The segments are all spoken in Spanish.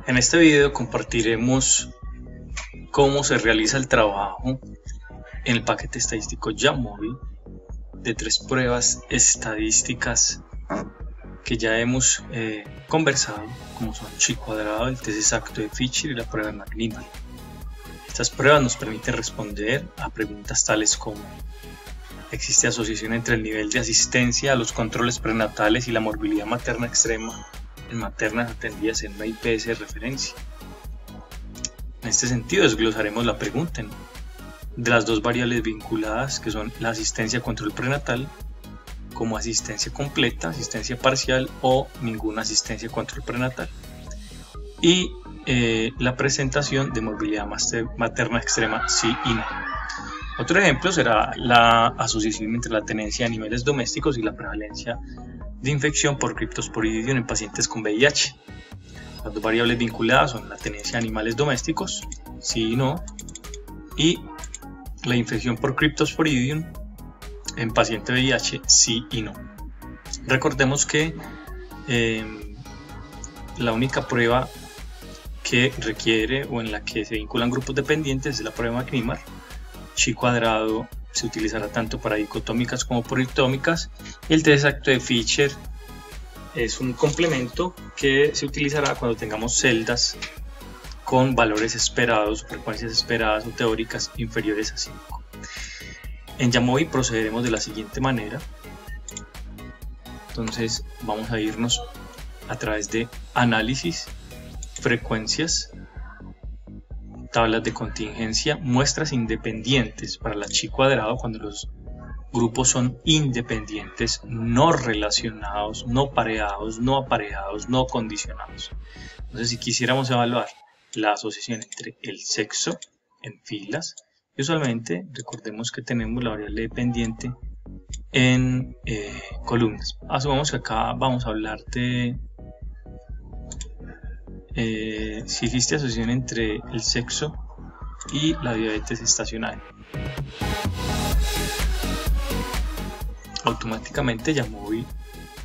En este video compartiremos cómo se realiza el trabajo en el paquete estadístico Jammovie de 3 pruebas estadísticas que ya hemos conversado, como son chi cuadrado, el test exacto de Fisher y la prueba de McNemal. Estas pruebas nos permiten responder a preguntas tales como: ¿existe asociación entre el nivel de asistencia a los controles prenatales y la morbilidad materna extrema en maternas atendidas en una IPS de referencia? En este sentido desglosaremos la pregunta de las dos variables vinculadas, que son la asistencia a control prenatal como asistencia completa, asistencia parcial o ninguna asistencia a control prenatal, y la presentación de morbilidad materna extrema sí y no. Otro ejemplo será la asociación entre la tenencia de animales domésticos y la prevalencia de infección por Cryptosporidium en pacientes con VIH. Las dos variables vinculadas son la tenencia de animales domésticos, sí y no, y la infección por Cryptosporidium en paciente VIH, sí y no. Recordemos que la única prueba que requiere o en la que se vinculan grupos dependientes es la prueba McNemal. Chi cuadrado se utilizará tanto para dicotómicas como politómicas, y el test exacto de Fisher es un complemento que se utilizará cuando tengamos celdas con valores esperados, frecuencias esperadas o teóricas inferiores a 5. En Jammovie procederemos de la siguiente manera. Entonces vamos a irnos a través de análisis, frecuencias, tablas de contingencia, muestras independientes para la chi cuadrado cuando los grupos son independientes, no relacionados, no pareados, no apareados, no condicionados. Entonces, si quisiéramos evaluar la asociación entre el sexo en filas, y usualmente recordemos que tenemos la variable dependiente en columnas. Asumamos que acá vamos a hablar de si existe asociación entre el sexo y la diabetes estacionaria. Automáticamente Jammovie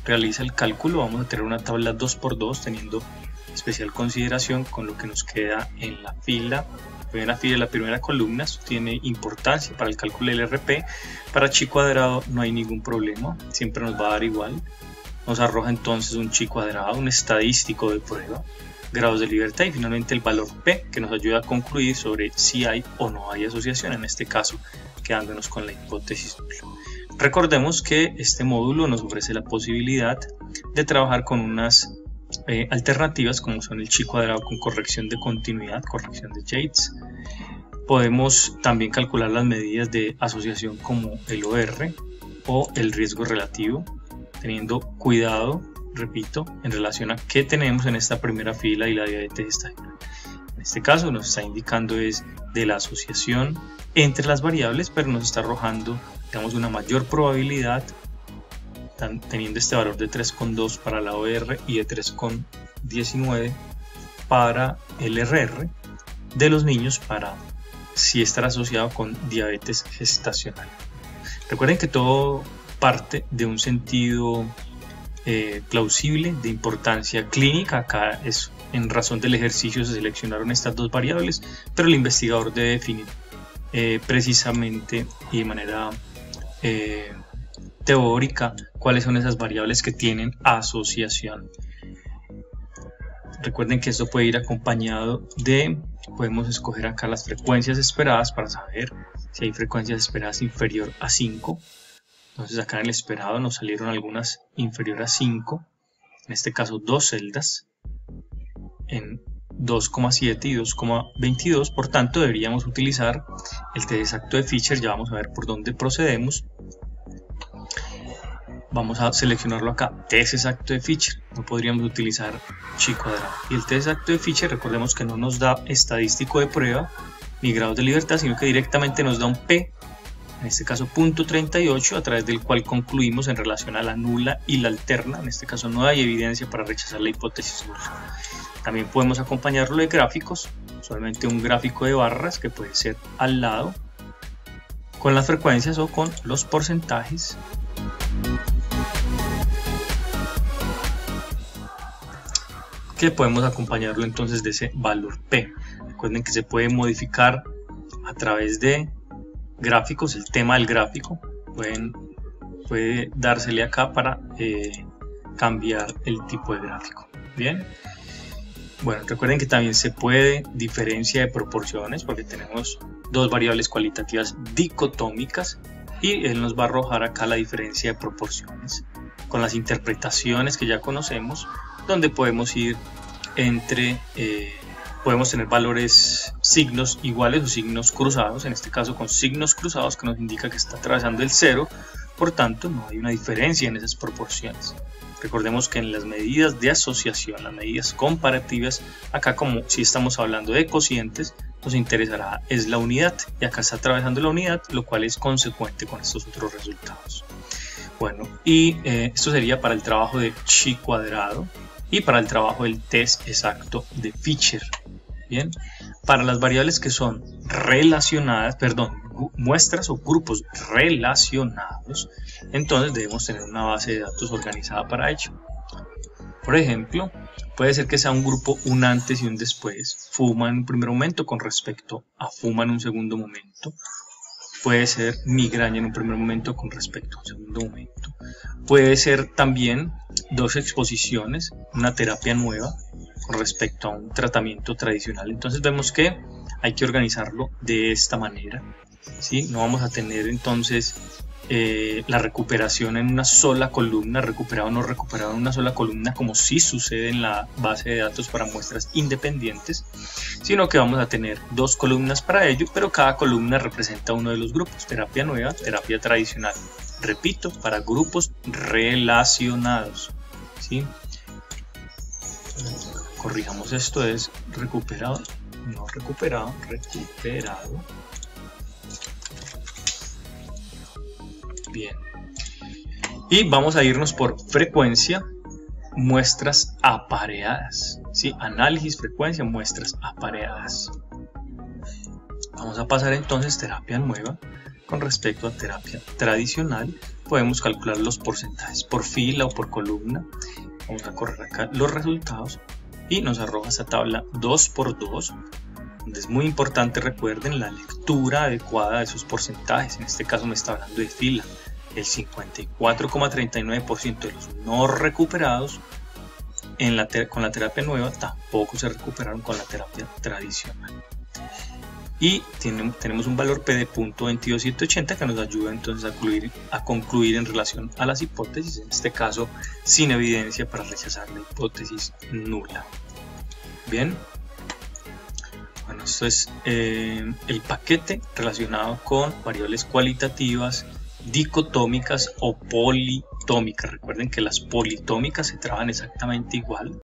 realiza el cálculo. Vamos a tener una tabla 2×2 teniendo especial consideración con lo que nos queda en la fila. La primera columna. Esto tiene importancia para el cálculo del RP. Para chi cuadrado no hay ningún problema, siempre nos va a dar igual. Nos arroja entonces un chi cuadrado, un estadístico de prueba, grados de libertad y finalmente el valor P, que nos ayuda a concluir sobre si hay o no hay asociación, en este caso quedándonos con la hipótesis nula. Recordemos que este módulo nos ofrece la posibilidad de trabajar con unas alternativas como son el chi cuadrado con corrección de continuidad, corrección de Yates. Podemos también calcular las medidas de asociación como el OR o el riesgo relativo, teniendo cuidado, repito, en relación a qué tenemos en esta primera fila y la diabetes estacionaria. En este caso nos está indicando es de la asociación entre las variables, pero nos está arrojando, digamos, una mayor probabilidad, teniendo este valor de 3,2 para la OR y de 3,19 para el RR de los niños para si estar asociado con diabetes gestacional. Recuerden que todo parte de un sentido plausible de importancia clínica. Acá es en razón del ejercicio se seleccionaron estas dos variables, pero el investigador debe definir precisamente y de manera teórica cuáles son esas variables que tienen asociación. Recuerden que esto puede ir acompañado de, podemos escoger acá las frecuencias esperadas para saber si hay frecuencias esperadas inferior a 5. Entonces acá en el esperado nos salieron algunas inferior a 5, en este caso dos celdas en 2,7 y 2,22, por tanto deberíamos utilizar el test exacto de Fisher. Ya vamos a ver por dónde procedemos. Vamos a seleccionarlo acá, test exacto de Fisher, no podríamos utilizar chi cuadrado. Y el test exacto de Fisher, recordemos que no nos da estadístico de prueba ni grados de libertad, sino que directamente nos da un P, en este caso punto 38, a través del cual concluimos en relación a la nula y la alterna. En este caso no hay evidencia para rechazar la hipótesis nula. También podemos acompañarlo de gráficos, solamente un gráfico de barras que puede ser al lado, con las frecuencias o con los porcentajes. que podemos acompañarlo entonces de ese valor P. Recuerden que se puede modificar a través de gráficos, el tema del gráfico, puede dársele acá para cambiar el tipo de gráfico. Bien, bueno, recuerden que también se puede diferencia de proporciones porque tenemos dos variables cualitativas dicotómicas y él nos va a arrojar acá la diferencia de proporciones con las interpretaciones que ya conocemos, donde podemos ir entre podemos tener valores, signos iguales o signos cruzados, en este caso con signos cruzados, que nos indica que está atravesando el 0, por tanto no hay una diferencia en esas proporciones. Recordemos que en las medidas de asociación, las medidas comparativas, acá como si estamos hablando de cocientes, nos interesará es la unidad, y acá está atravesando la unidad, lo cual es consecuente con estos otros resultados. Bueno, y esto sería para el trabajo de chi cuadrado y para el trabajo del test exacto de Fisher. Bien, para las variables que son relacionadas, muestras o grupos relacionados, entonces debemos tener una base de datos organizada para ello. Por ejemplo, puede ser que sea un grupo un antes y un después, fuma en un primer momento con respecto a fuma en un segundo momento. Puede ser migraña en un primer momento con respecto a un segundo momento. Puede ser también dos exposiciones, una terapia nueva con respecto a un tratamiento tradicional. Entonces vemos que hay que organizarlo de esta manera, ¿sí? No vamos a tener entonces la recuperación en una sola columna, recuperado o no recuperado en una sola columna, como sí sucede en la base de datos para muestras independientes, sino que vamos a tener dos columnas para ello, pero cada columna representa uno de los grupos, terapia nueva, terapia tradicional. Repito, para grupos relacionados, ¿sí? Corrijamos esto, es recuperado, no recuperado, recuperado. Bien. Y vamos a irnos por frecuencia, muestras apareadas, ¿sí? Análisis, frecuencia, muestras apareadas. Vamos a pasar entonces terapia nueva con respecto a terapia tradicional. Podemos calcular los porcentajes por fila o por columna. Vamos a correr acá los resultados y nos arroja esta tabla 2×2, donde es muy importante, recuerden, la lectura adecuada de esos porcentajes. En este caso me está hablando de fila. El 54,39% de los no recuperados con la terapia nueva tampoco se recuperaron con la terapia tradicional. Y tenemos un valor P de 0.22780 que nos ayuda entonces a concluir en relación a las hipótesis, en este caso sin evidencia para rechazar la hipótesis nula. Bien, bueno, esto es el paquete relacionado con variables cualitativas, dicotómicas o politómicas. Recuerden que las politómicas se trabajan exactamente igual.